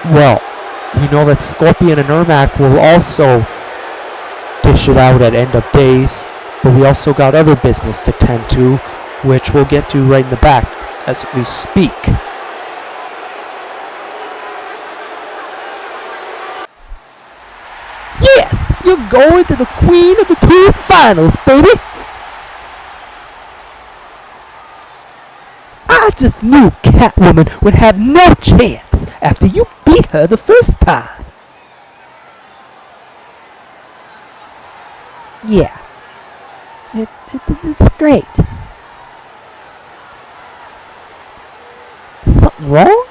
Well, we know that Scorpion and Ermac will also dish it out at end of days, but we also got other business to tend to, which we'll get to right in the back as we speak. Yes, you're going to the Queen of the Two Finals, baby! I just knew Catwoman would have no chance after you beat her the first time. Yeah, it's great. Something wrong?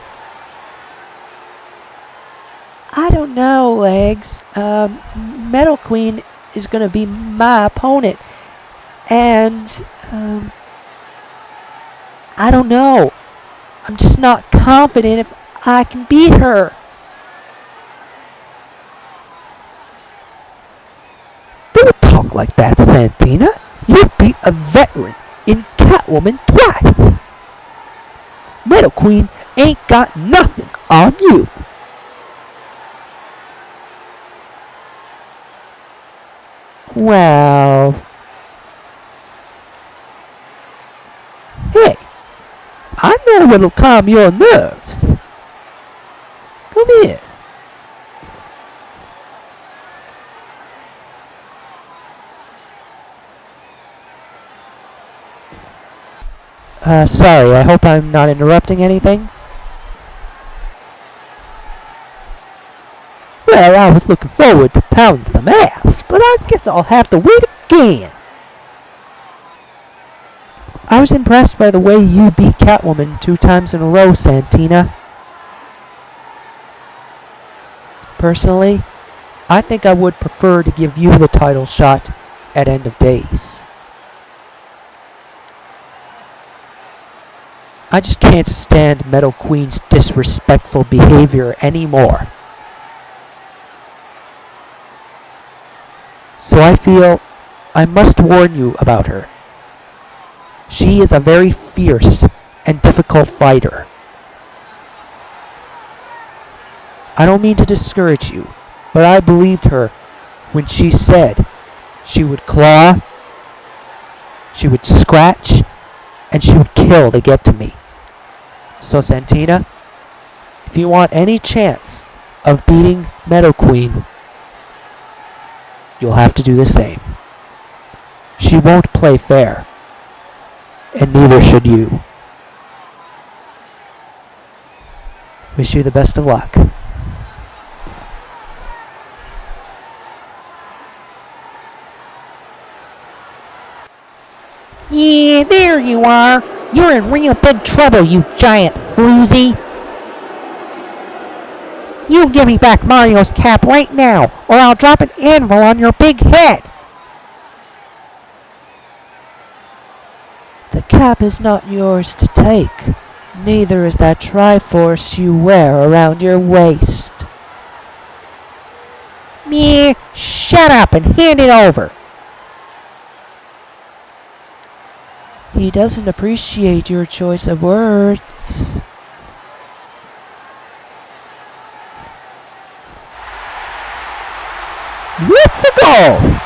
I don't know, Legs. Metal Queen is gonna be my opponent, and I don't know. I'm just not confident if I can beat her. Don't talk like that, Santina. You beat a veteran in Catwoman twice. Metal Queen ain't got nothing on you. Well... Hey, I know what'll calm your nerves. Come here. Sorry, I hope I'm not interrupting anything. Well, I was looking forward to pounding some ass, but I guess I'll have to wait again. I was impressed by the way you beat Catwoman 2 times in a row, Santina. Personally, I think I would prefer to give you the title shot at end of days. I just can't stand Metal Queen's disrespectful behavior anymore. So I feel I must warn you about her. She is a very fierce and difficult fighter. I don't mean to discourage you, but I believed her when she said she would claw, she would scratch, and she would kill to get to me. So Santina, if you want any chance of beating Metal Queen, you'll have to do the same. She won't play fair, and neither should you. Wish you the best of luck. Yeah, there you are. You're in real big trouble, you giant floozy. You give me back Mario's cap right now, or I'll drop an anvil on your big head. The cap is not yours to take. Neither is that Triforce you wear around your waist. Meh, shut up and hand it over. He doesn't appreciate your choice of words. Let's go!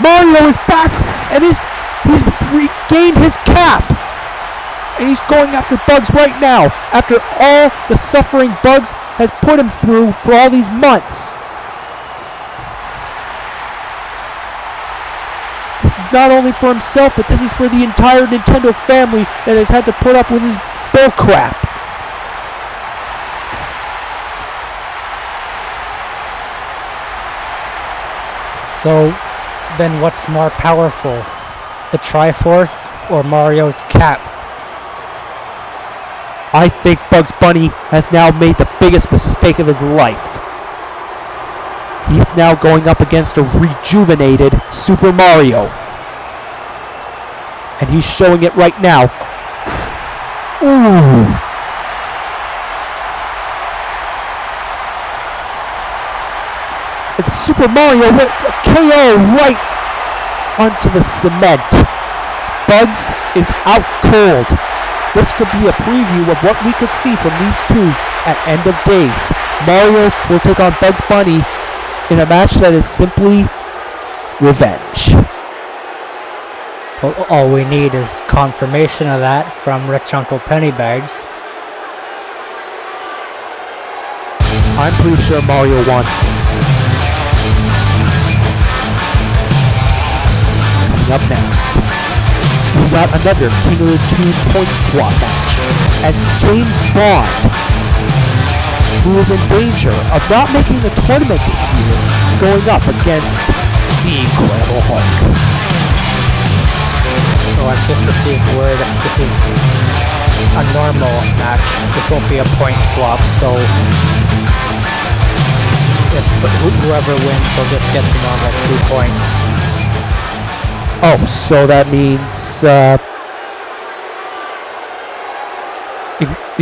Mario is back and he's regained his cap. And he's going after Bugs right now, after all the suffering Bugs has put him through for all these months. This is not only for himself, but this is for the entire Nintendo family that has had to put up with his bullcrap. So, then what's more powerful? The Triforce or Mario's cap? I think Bugs Bunny has now made the biggest mistake of his life. He is now going up against a rejuvenated Super Mario. And he's showing it right now. Ooh. It's Super Mario with a KO right onto the cement. Bugs is out cold. this could be a preview of what we could see from these two at End of Days. Mario will take on Bugs Bunny in a match that is simply revenge. Well, all we need is confirmation of that from Rich Uncle Pennybags. I'm pretty sure Mario wants this. Coming up next, we got another King of the Tube point swap match as James Bond, who is in danger of not making the tournament this year, going up against the Incredible Hulk. So I've just received word that this is a normal match. This won't be a point swap, so if whoever wins, they'll just get the normal 2 points. Oh, so that means the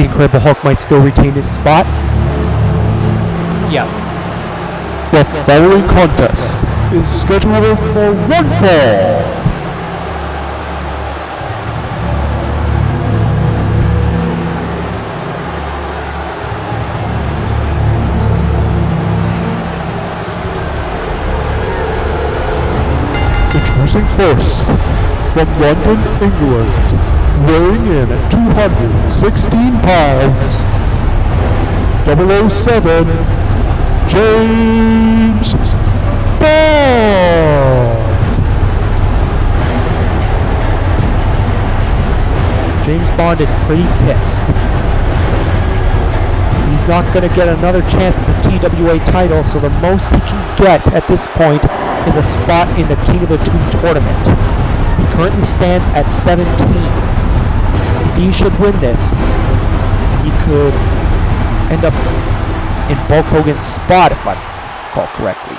Incredible Hulk might still retain his spot? Yeah. The following contest is scheduled for one fall. Introducing first, from London, England, weighing in at 216 pounds, 007, James Bond. James Bond is pretty pissed. He's not going to get another chance at the TWA title, so the most he can get at this point is a spot in the King of the Tube tournament. He currently stands at 17. If he should win this, he could end up in Bulk Hogan's spot, if I recall correctly.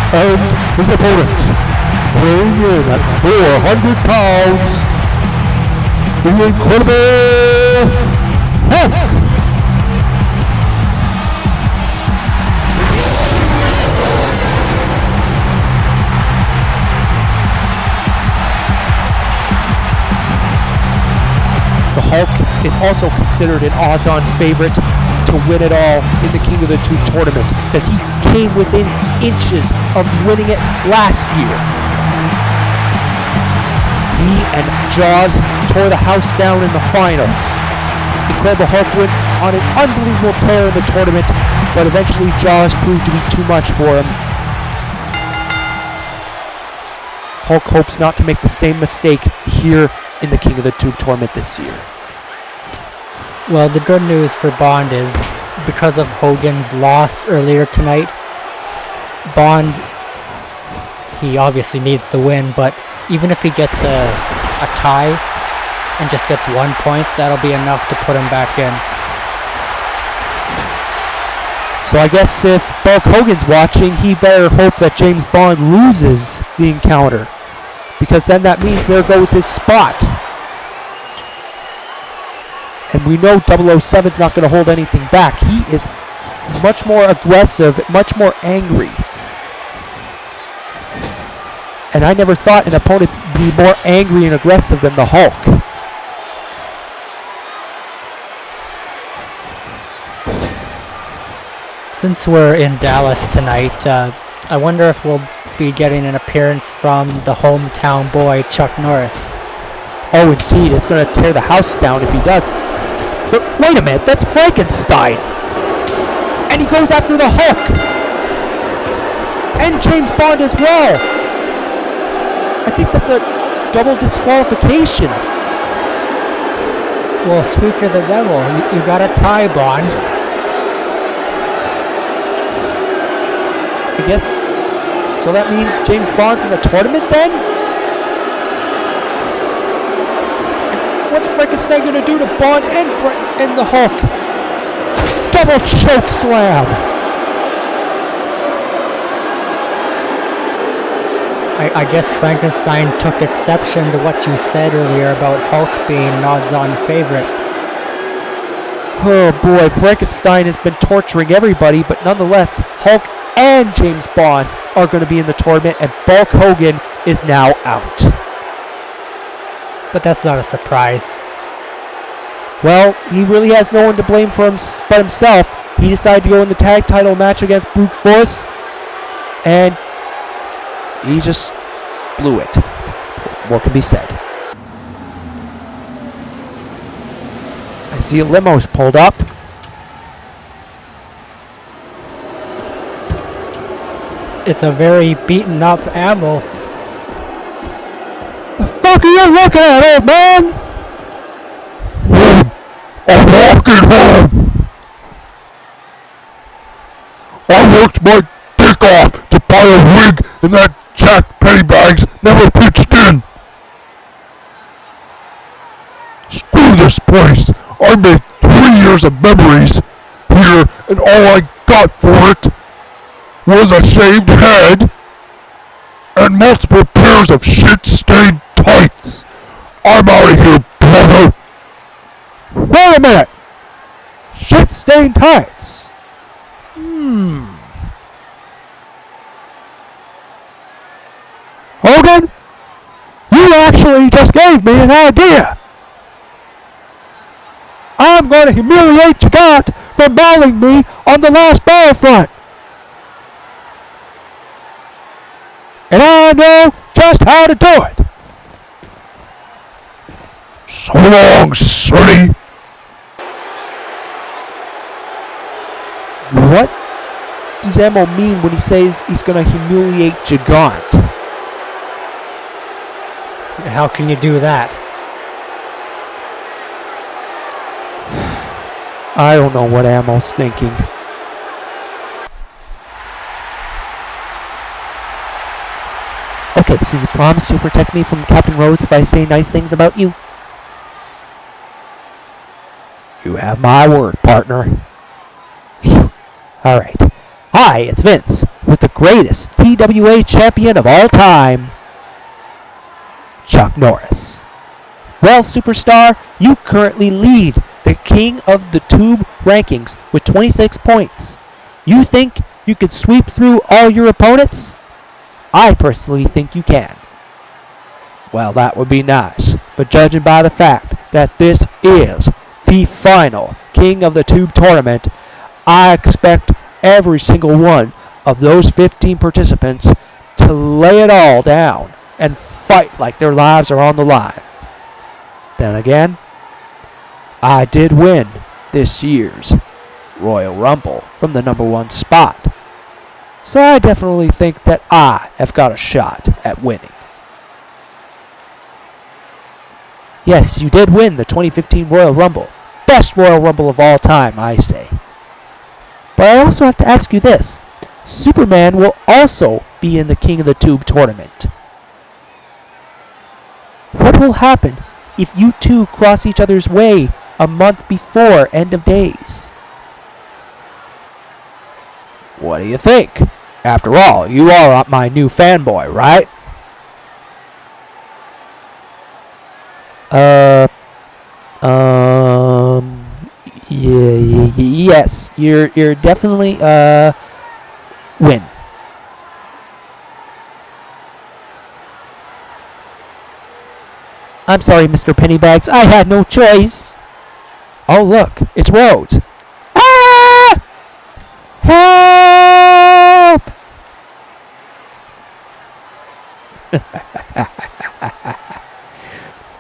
And his opponent, weighing in at 400 pounds, the Incredible Hulk. The Hulk is also considered an odds-on favorite to win it all in the King of the Tube tournament, because he came within inches of winning it last year. He and Jaws tore the house down in the finals. Incredible Hulk went on an unbelievable tear in the tournament, but eventually Jaws proved to be too much for him. Hulk hopes not to make the same mistake here in the King of the Tube tournament this year. Well, the good news for Bond is, because of Hogan's loss earlier tonight, Bond, he obviously needs the win, but even if he gets a tie and just gets 1 point, that'll be enough to put him back in. So I guess if Bulk Hogan's watching, he better hope that James Bond loses the encounter, because then that means there goes his spot. And we know 007's not going to hold anything back. He is much more aggressive, much more angry. And I never thought an opponent would be more angry and aggressive than the Hulk. Since we're in Dallas tonight, I wonder if we'll be getting an appearance from the hometown boy, Chuck Norris. Oh, indeed. It's going to tear the house down if he does. But wait a minute, that's Frankenstein! And he goes after the Hulk! And James Bond as well! I think that's a double disqualification. Well, speak of the devil, you got a tie, Bond. I guess, so that means James Bond's in the tournament then? What's Frankenstein going to do to Bond and the Hulk? Double choke slam! I guess Frankenstein took exception to what you said earlier about Hulk being an odds-on favorite. Oh boy, Frankenstein has been torturing everybody, but nonetheless, Hulk and James Bond are going to be in the tournament, and Bulk Hogan is now out. But that's not a surprise. Well, he really has no one to blame for him but himself. He decided to go in the tag title match against Brute Force, and he just blew it. What can be said? I see a limo's pulled up. It's a very beaten up Ammo. The fuck are you looking at, old man? I'm walking home. I worked my dick off to buy a wig and that Jack Pennybags never pitched in. Screw this place. I made 3 years of memories here, and all I got for it was a shaved head and multiple pairs of shit-stained tights. I'm out of here, brother. Wait a minute! Shit-stained tights. Hogan, you actually just gave me an idea. I'm going to humiliate Jagat for mauling me on the last Battlefront. And I know just how to do it. So long, sonny. What does Emo mean when he says he's going to humiliate Gigant? How can you do that? I don't know what Amo's thinking. Okay, so you promise to protect me from Captain Rhodes if I say nice things about you? You have my word, partner. Phew. Alright. Hi, it's Vince, with the greatest TWA champion of all time, Chuck Norris. Well, superstar, you currently lead the King of the Tube rankings with 26 points. You think you could sweep through all your opponents? I personally think you can. Well, that would be nice, but judging by the fact that this is the final King of the Tube tournament, I expect every single one of those 15 participants to lay it all down and fight like their lives are on the line. Then again, I did win this year's Royal Rumble from the #1 spot, so I definitely think that I have got a shot at winning. Yes, you did win the 2015 Royal Rumble. Best Royal Rumble of all time, I say. But I also have to ask you this. Superman will also be in the King of the Tube tournament. What will happen if you two cross each other's way a month before End of Days? What do you think? After all, you are my new fanboy, right? Yes, you're definitely, win. I'm sorry, Mr. Pennybags, I had no choice. Oh, look, it's Rhodes. Ah! Help!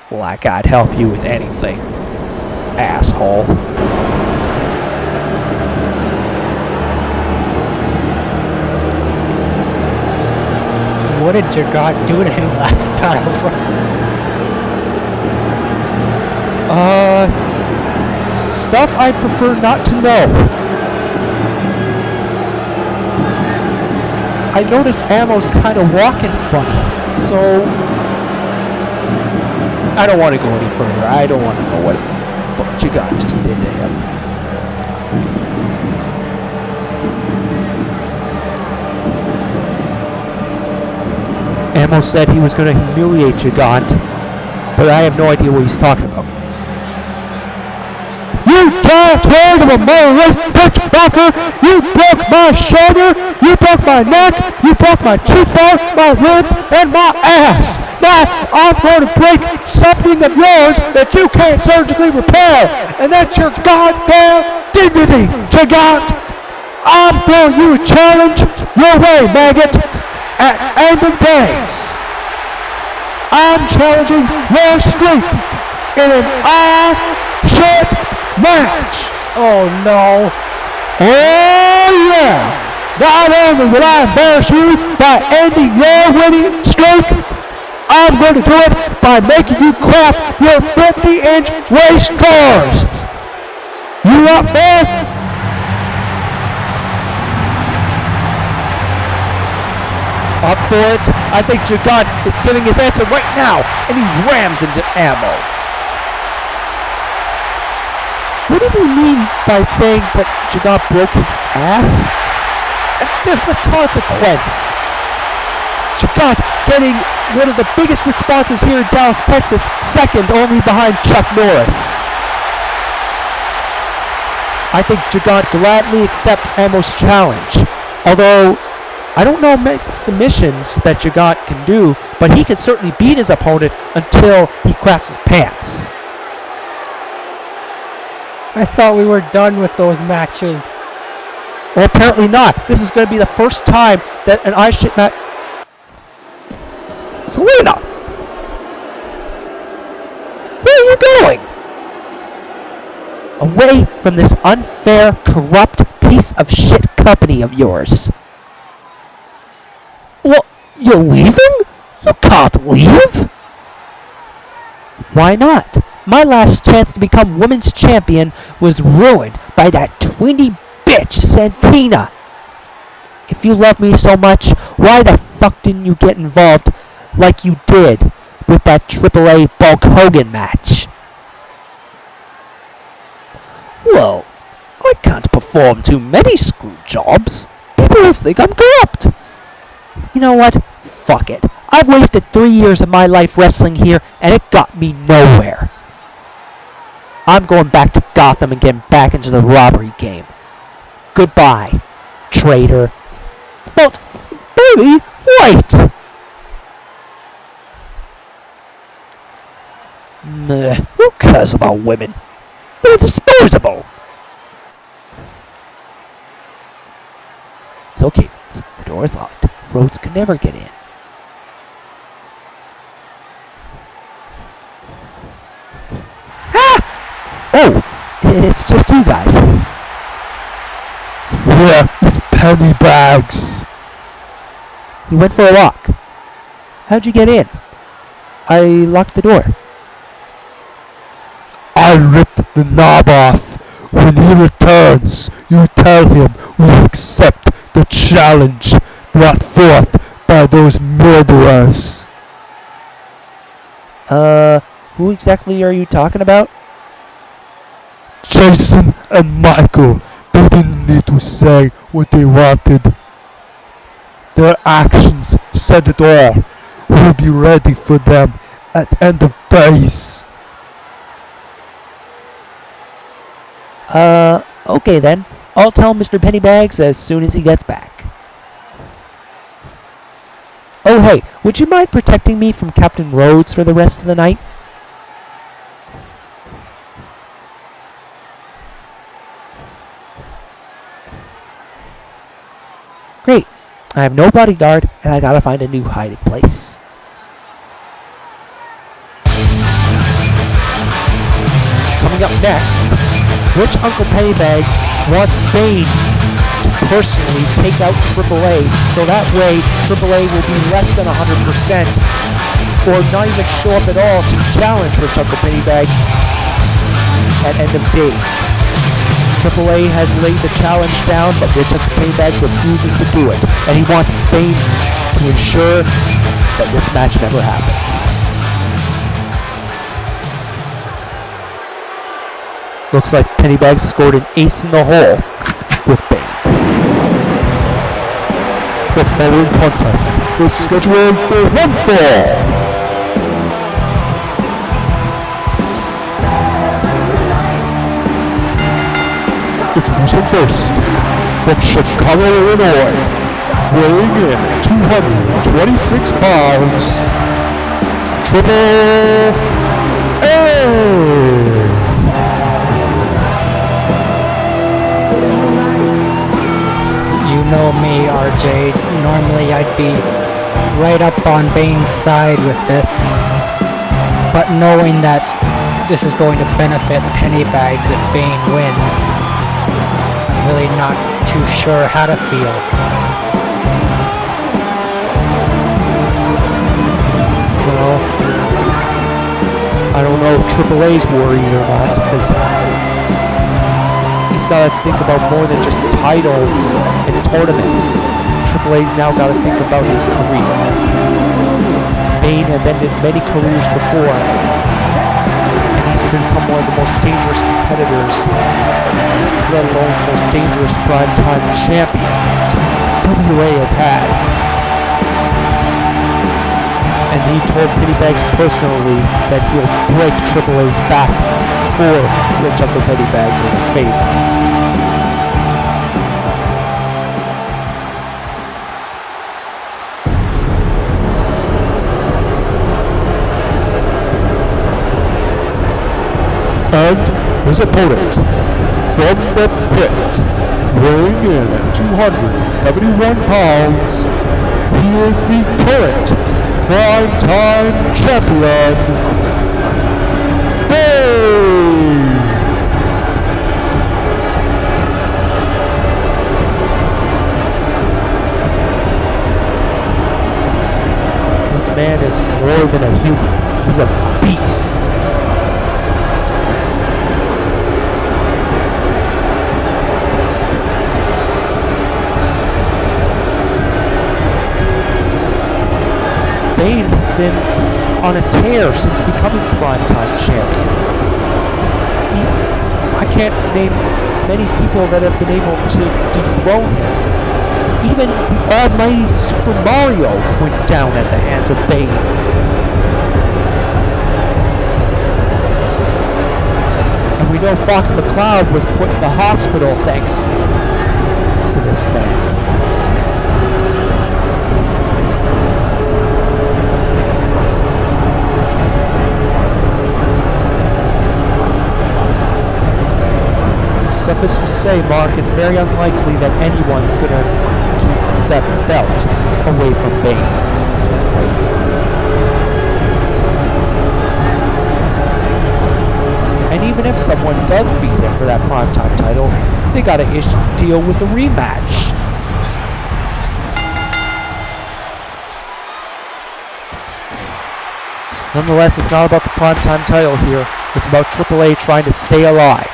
Like I'd help you with anything, asshole. What did Jagat do to him last Battlefront? Stuff I prefer not to know. I noticed Ammo's kind of walking funny, so I don't want to go any further. I don't want to know what Jagat just did to him. Ammo said he was going to humiliate Gigant, but I have no idea what he's talking about. You turd of a moralist pickpocket! You broke my shoulder! You broke my neck! You broke my cheekbone, my ribs, and my ass! Now I'm going to break something of yours that you can't surgically repair, and that's your goddamn dignity, Gigant! I'm throwing you a challenge your way, maggot! At end of days, I'm challenging your strength in an all-shit match! Oh no. Oh yeah! Not only will I embarrass you by ending your winning streak, I'm going to do it by making you crap your 50-inch waist drawers! You up, man? Up for it. I think Gigant is giving his answer right now, and he rams into Ammo. What do you mean by saying that Gigant broke his ass? There's a consequence. Gigant getting one of the biggest responses here in Dallas, Texas, second only behind Chuck Norris. I think Gigant gladly accepts Ammo's challenge, although I don't know many submissions that Gigant can do, but he can certainly beat his opponent until he craps his pants. I thought we were done with those matches. Well, apparently not. This is going to be the first time that an ice shit match... Selena! Where are you going? Away from this unfair, corrupt piece of shit company of yours. Well, you're leaving? You can't leave! Why not? My last chance to become women's champion was ruined by that tweeny bitch, Santina. If you love me so much, why the fuck didn't you get involved like you did with that AAA Bulk Hogan match? Well, I can't perform too many screw jobs. People will think I'm corrupt. You know what? Fuck it. I've wasted 3 years of my life wrestling here, and it got me nowhere. I'm going back to Gotham and getting back into the robbery game. Goodbye, traitor. But, baby, wait! Who cares about women? They're disposable! It's okay, Vince. The door is locked. Rhodes could never get in. Oh, it's just you guys. Where is Pennybags? He went for a walk. How'd you get in? I locked the door. I ripped the knob off. When he returns, you tell him we accept the challenge brought forth by those murderers. Who exactly are you talking about? Jason and Michael, they didn't need to say what they wanted. Their actions said it all. We'll be ready for them at end of days. Okay then. I'll tell Mr. Pennybags as soon as he gets back. Oh hey, would you mind protecting me from Captain Rhodes for the rest of the night? Great. I have no bodyguard, and I gotta find a new hiding place. Coming up next, Rich Uncle Pennybags wants Bane to personally take out AAA, so that way AAA will be less than 100%, or not even show up at all to challenge Rich Uncle Pennybags at end of days. AAA has laid the challenge down, but Rich Uncle Pennybags refuses to do it, and he wants Bane to ensure that this match never happens. Looks like Pennybags scored an ace in the hole with Bane. The following contest is scheduled for one fall. Introducing first, from Chicago, Illinois, weighing in at 226 pounds, Triple A. You know me, RJ. Normally I'd be right up on Bane's side with this. But knowing that this is going to benefit Pennybags if Bane wins, I'm really not too sure how to feel. Well, I don't know if Triple A's worried or not, because he's got to think about more than just titles and tournaments. Triple A's now got to think about his career. Bane has ended many careers before, and he's become one of the most dangerous competitors, let alone the most dangerous primetime champion TWA has had. And he told Pennybags personally that he'll break Triple A's back for Rich Uncle Pennybags as a favor. And his opponent, from the pit, weighing in at 271 pounds, he is the current primetime champion, Bane! This man is more than a human. He's a beast. Bane has been on a tear since becoming primetime champion. I can't name many people that have been able to dethrone him. Even the almighty Super Mario went down at the hands of Bane. And we know Fox McCloud was put in the hospital thanks to this man. Suffice to say, Mark, it's very unlikely that anyone's going to keep that belt away from Bane. And even if someone does beat him for that primetime title, they got to deal with the rematch. Nonetheless, it's not about the primetime title here. It's about AAA trying to stay alive.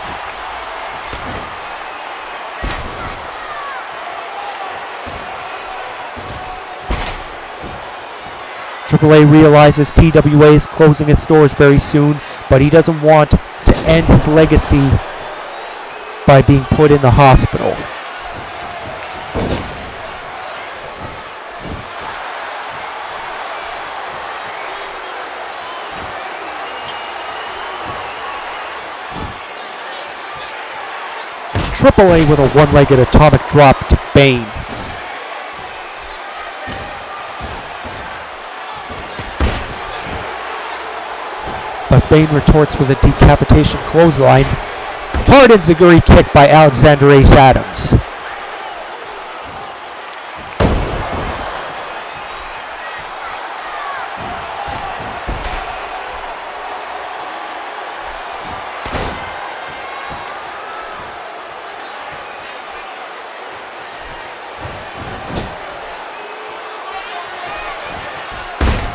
AAA realizes TWA is closing its doors very soon, but he doesn't want to end his legacy by being put in the hospital. AAA with a one-legged atomic drop to Bane. But Bane retorts with a decapitation clothesline. Hard enziguri kick by Alexander Ace Adams.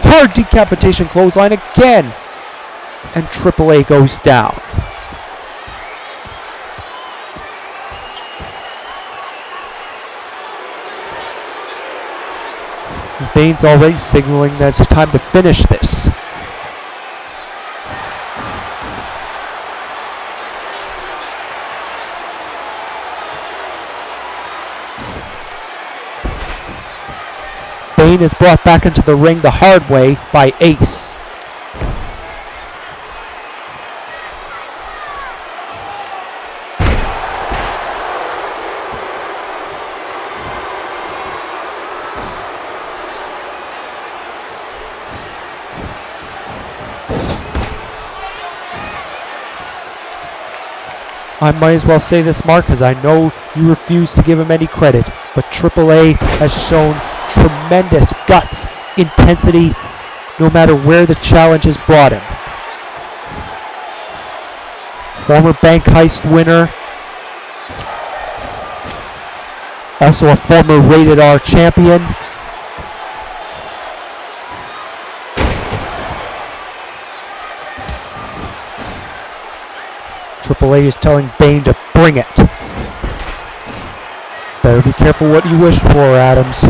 Hard decapitation clothesline again. And AAA goes down. Bane's already signaling that it's time to finish this. Bane is brought back into the ring the hard way by Ace. I might as well say this, Mark, because I know you refuse to give him any credit, but TWA has shown tremendous guts, intensity, no matter where the challenge has brought him. Former bank heist winner, also a former Rated R champion. AAA is telling Bane to bring it. Better be careful what you wish for, Adams.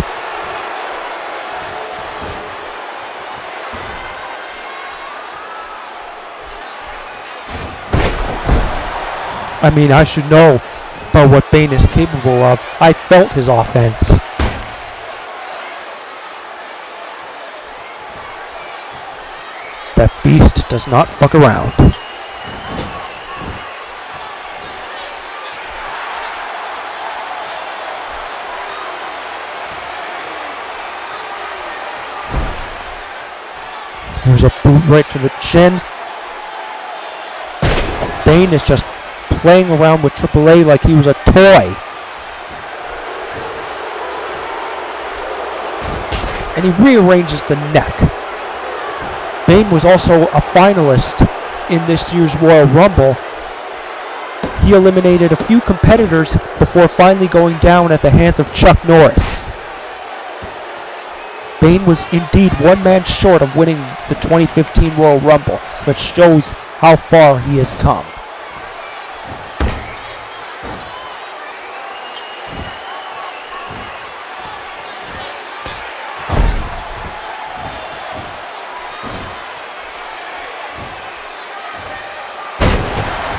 I mean, I should know about what Bane is capable of. I felt his offense. That beast does not fuck around. There's a boot right to the chin. Bane is just playing around with AAA like he was a toy. And he rearranges the neck. Bane was also a finalist in this year's Royal Rumble. He eliminated a few competitors before finally going down at the hands of Chuck Norris. Bane was indeed one man short of winning the 2015 Royal Rumble, which shows how far he has come.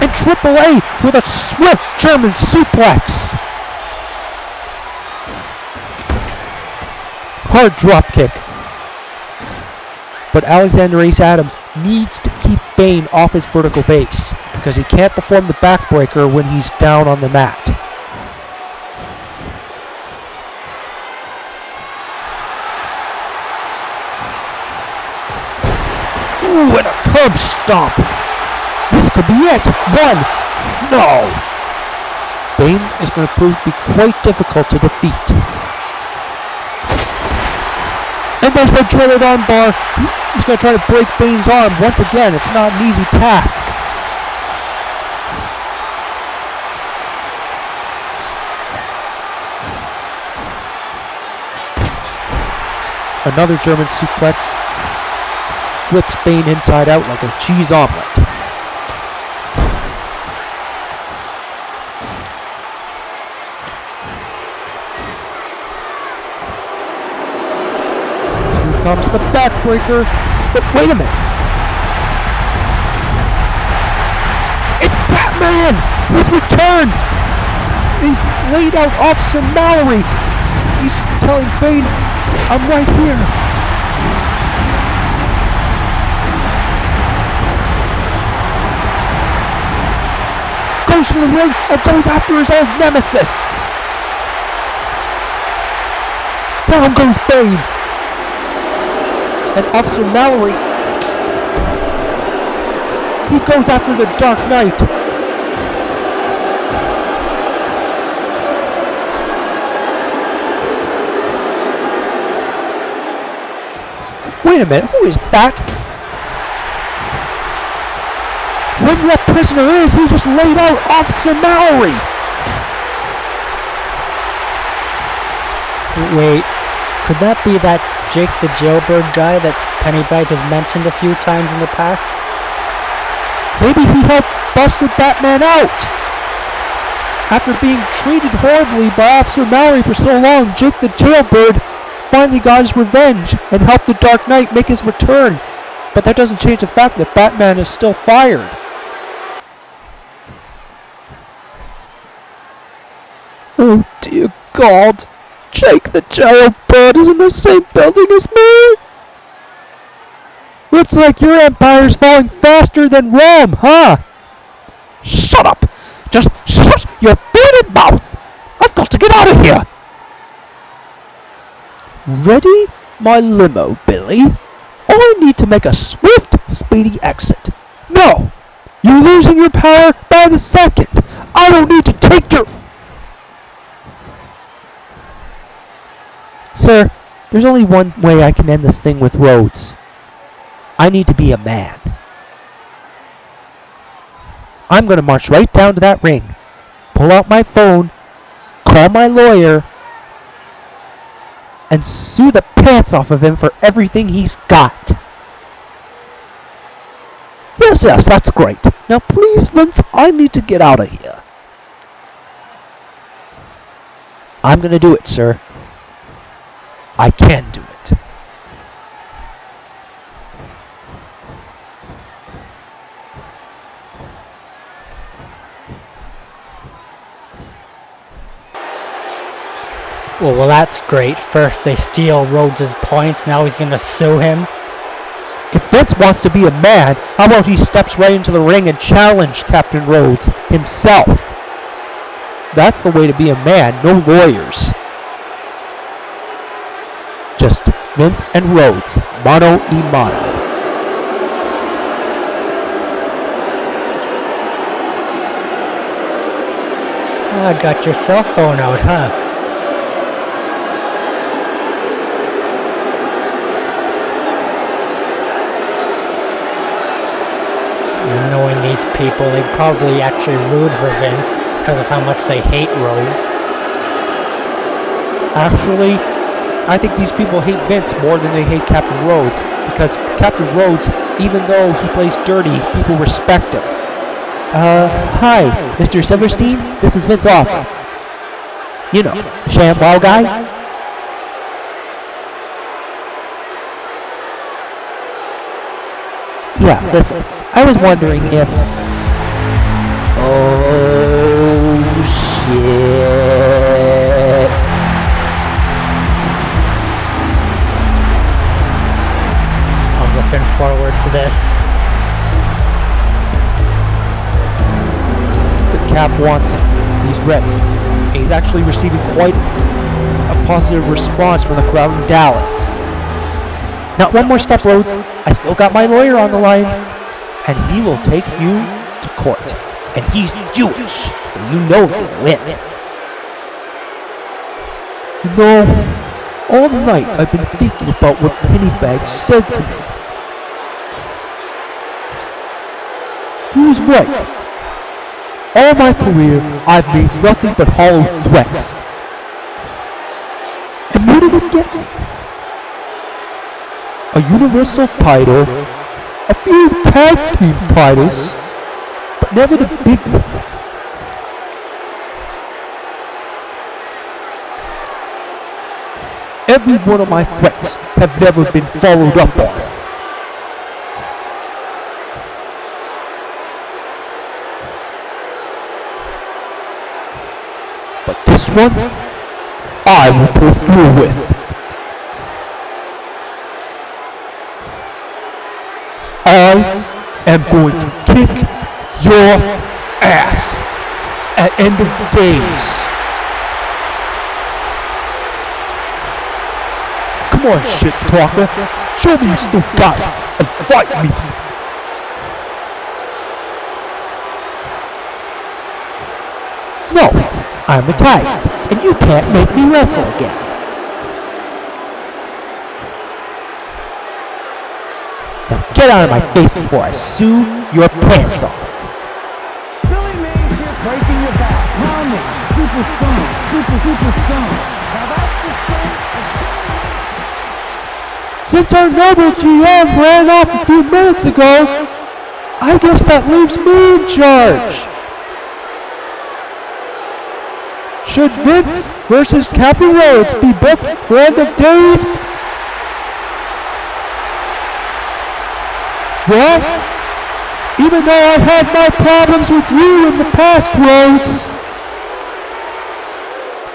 And AAA with a swift German suplex. Hard drop kick. But Alexander Ace Adams needs to keep Bane off his vertical base because he can't perform the backbreaker when he's down on the mat. Ooh, and a curb stomp. This could be it. One. No. Bane is going to prove to be quite difficult to defeat. And there's the dreaded armbar. He's going to try to break Bane's arm. Once again, it's not an easy task. Another German suplex. Flips Bane inside out like a cheese omelet. Comes the backbreaker, but wait a minute. It's Batman! He's returned! He's laid out Officer Mallory. He's telling Bane, I'm right here. Goes to the ring and goes after his old nemesis. Down goes Bane. And Officer Mallory, he goes after the Dark Knight. Wait a minute, who is that? Whoever that prisoner is, he just laid out Officer Mallory. Wait, could that be that Jake the Jailbird guy that Pennybags has mentioned a few times in the past? Maybe he helped busted Batman out. After being treated horribly by Officer Mallory for so long, Jake the Jailbird finally got his revenge and helped the Dark Knight make his return. But that doesn't change the fact that Batman is still fired. Oh dear God. Jake the Jailbird is in the same building as me! Looks like your empire's falling faster than Rome, huh? Shut up! Just shut your bleeding mouth! I've got to get out of here! Ready my limo, Billy? I need to make a swift, speedy exit. No! You're losing your power by the second! I don't need to take your... Sir, there's only one way I can end this thing with Rhodes. I need to be a man. I'm gonna march right down to that ring, pull out my phone, call my lawyer, and sue the pants off of him for everything he's got. Yes, that's great. Now please, Vince, I need to get out of here. I'm gonna do it, sir. I can do it. Well, that's great. First they steal Rhodes' points, now he's gonna sue him. If Vince wants to be a man, how about he steps right into the ring and challenge Captain Rhodes himself? That's the way to be a man, no lawyers. Just Vince and Rhodes, mano a mano. Ah, got your cell phone out, huh? And knowing these people, they'd probably actually root for Vince because of how much they hate Rhodes. Actually, I think these people hate Vince more than they hate Captain Rhodes, because Captain Rhodes, even though he plays dirty, people respect him. Hi, Mr. Silverstein, this is Vince Off. You know, the ShamWow guy? Yeah, listen, I was wondering if... Oh, shit. I'm looking forward to this. The Cap wants him. He's ready. And he's actually receiving quite a positive response from the crowd in Dallas. Not one more step, Rhodes. I still got my lawyer on the line. And he will take you to court. And he's Jewish, so you know he'll win. You know, all night I've been thinking about what Pennybags said to me. He was right. All my career, I've made nothing but hollow threats. And what did it get me? A universal title, a few tag team titles, but never the big one. Every one of my threats have never been followed up on. But this one, I will pull through with. I am going to kick your ass at end of days. Come on, shit talker. Show me you still got it and fight me. No, I'm retired, and you can't make me wrestle again. Now get out of my face before I sue your pants off. Billy Mays here breaking your back. Pounding. Super strong. Super strong. Now that's the strength of... Since our noble GM ran off a few minutes ago, I guess that leaves me in charge. Should Vince versus Captain Rhodes be booked for end of days? Well, even though I've had my problems with you in the past, Rhodes,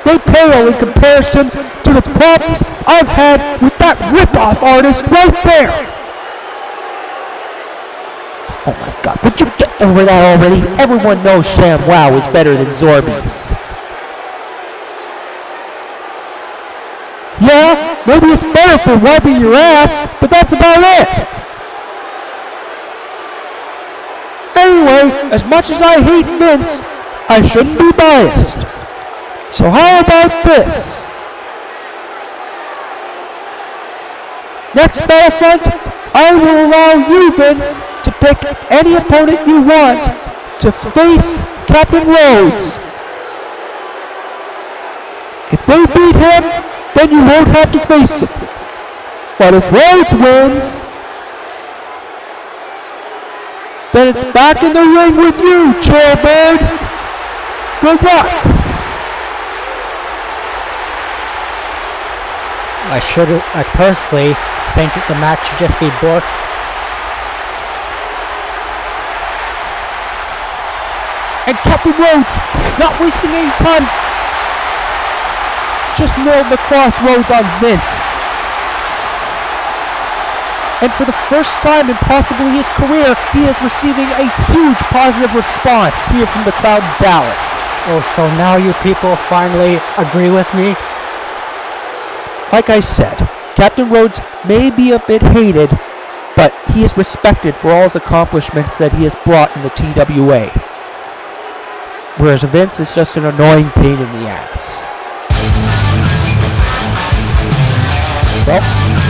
they they pale in comparison to the problems I've had with that rip-off artist right there. Oh my god, would you get over that already? Everyone knows ShamWow is better than Zorby's. Yeah, maybe it's better for wiping your ass, but that's about it. Anyway, as much as I hate Vince, I shouldn't be biased. So how about this? Next Battlefront, I will allow you, Vince, to pick any opponent you want to face Captain Rhodes. If they beat him, then you won't have to face him. But if Rhodes wins, then it's back in the ring with you, Jailbird. Good luck. I personally think that the match should just be booked. And Captain Rhodes, not wasting any time, just nailed the crossroads on Vince. And for the first time in possibly his career, he is receiving a huge positive response here from the crowd in Dallas. Oh, so now you people finally agree with me? Like I said, Captain Rhodes may be a bit hated, but he is respected for all his accomplishments that he has brought in the TWA. Whereas Vince is just an annoying pain in the ass. Well,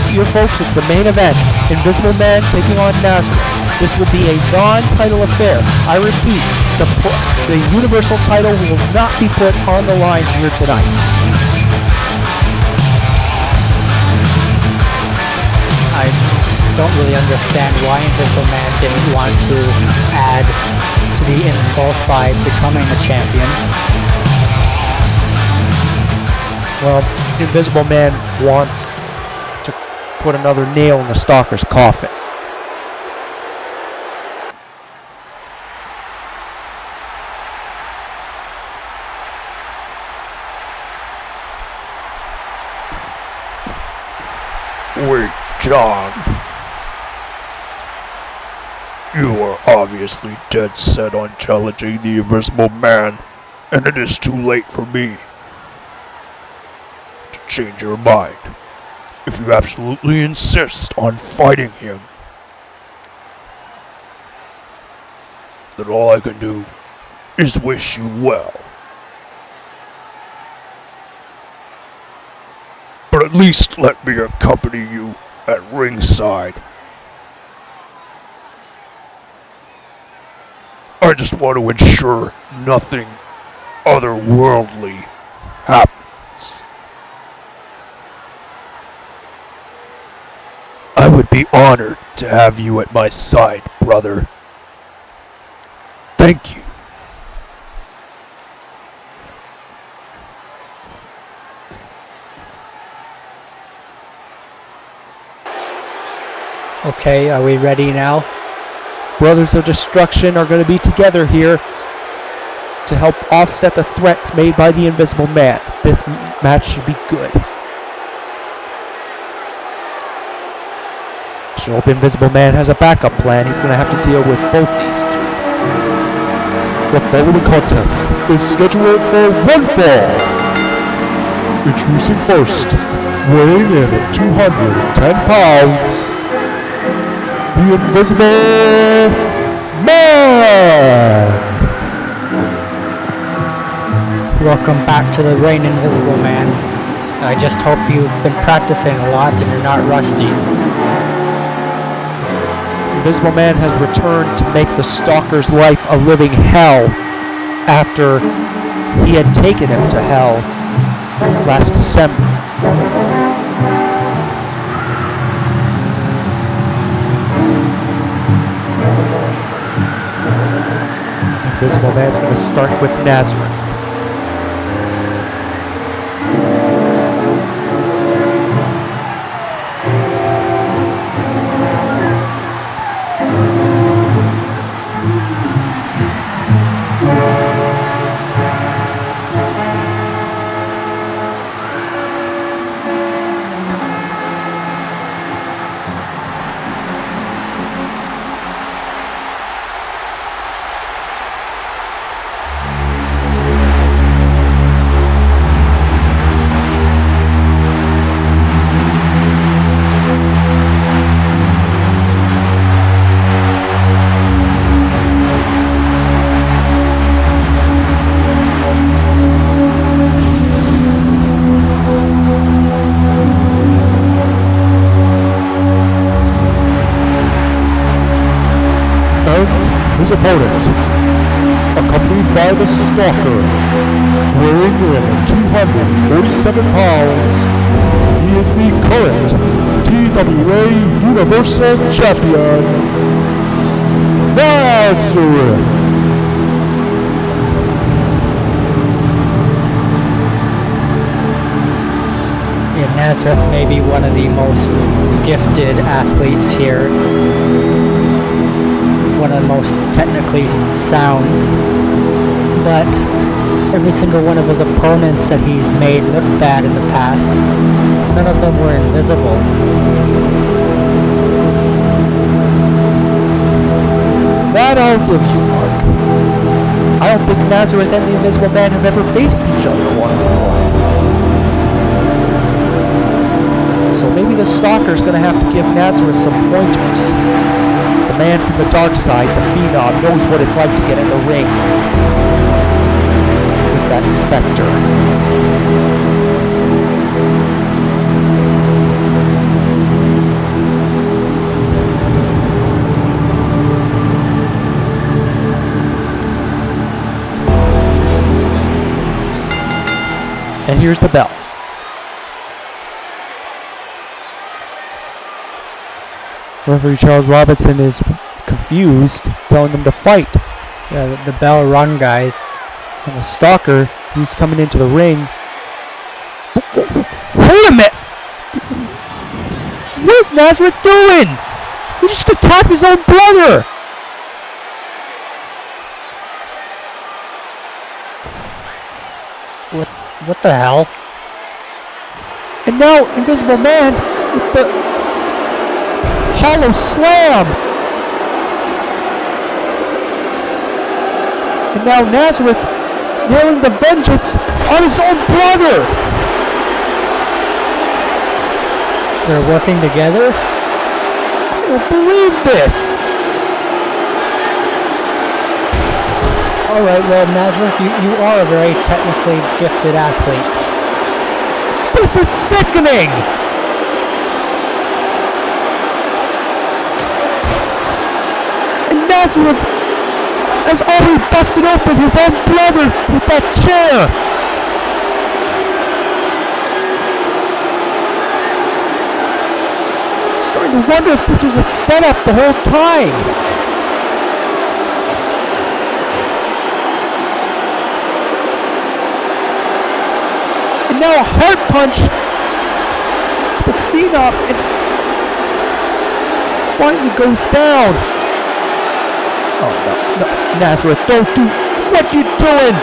here folks, it's the main event. Invisible Man taking on Nazareth. This will be a non-title affair. I repeat, the Universal title will not be put on the line here tonight. I don't really understand why Invisible Man didn't want to add to the insult by becoming a champion. Well, Invisible Man wants to put another nail in the Stalker's coffin. Wait, John. You are obviously dead set on challenging the Invisible Man, and it is too late for me to change your mind. If you absolutely insist on fighting him, then all I can do is wish you well. But at least let me accompany you at ringside. I just want to ensure nothing otherworldly happens. I would be honored to have you at my side, brother. Thank you. Okay, are we ready now? Brothers of Destruction are going to be together here to help offset the threats made by the Invisible Man. This match should be good. I hope Invisible Man has a backup plan. He's going to have to deal with both these two. The following contest is scheduled for one fall. Introducing first, weighing in at 210 pounds, the Invisible Man! Welcome back to the ring, Invisible Man. I just hope you've been practicing a lot and you're not rusty. Invisible Man has returned to make the Stalker's life a living hell after he had taken him to hell last December. Invisible Man's going to start with Nazareth. his opponent, accompanied by the Stalker, weighing in at 247 pounds, he is the current TWA Universal Champion, Nazareth. Yeah, Nazareth may be one of the most gifted athletes here. One of the most technically sound. But every single one of his opponents that he's made look bad in the past, none of them were invisible. That I'll give you, Mark. I don't think Nazareth and the Invisible Man have ever faced each other one-on-one. So maybe the Stalker's gonna have to give Nazareth some pointers. The man from the dark side, the Phenom, knows what it's like to get in the ring with that Spectre. And here's the bell. Referee Charles Robinson is confused, telling them to fight. Yeah, the bell rung, guys. And the Stalker, he's coming into the ring. Wait a minute! What is Nazareth doing? He just attacked his own brother! What the hell? And now Invisible Man with the Hollow Slam! And now Nazareth nailing the vengeance on his own brother! They're working together? I don't believe this! Alright, well, Nazareth, you are a very technically gifted athlete. This is sickening! And Nazareth has already busted open his own brother with that chair! I'm starting to wonder if this was a setup the whole time. And now a heart punch to the Phenom and finally goes down. Oh no, Nazareth, don't do what you doing.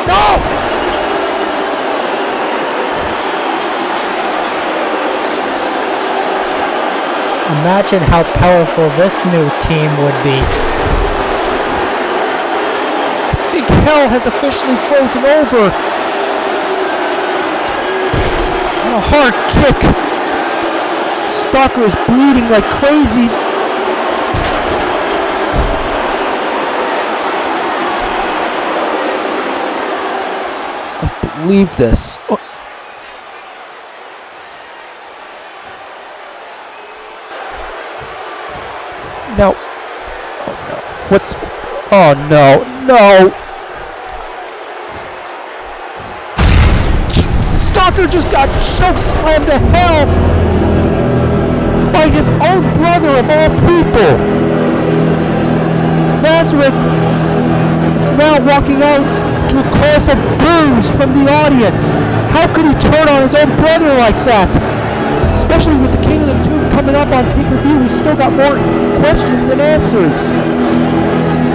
No! Imagine how powerful this new team would be. Hell has officially frozen over. And a hard kick. Stalker is bleeding like crazy. I don't believe this. Oh. No. Oh no. What's... Oh no. No. Stalker just got choke slammed to hell by his own brother of all people. Nazareth is now walking out to a chorus of boos from the audience. How could he turn on his own brother like that? Especially with the King of the Tomb coming up on pay-per-view, we still got more questions than answers.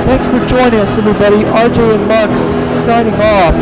Thanks for joining us, everybody. RJ and Mark signing off.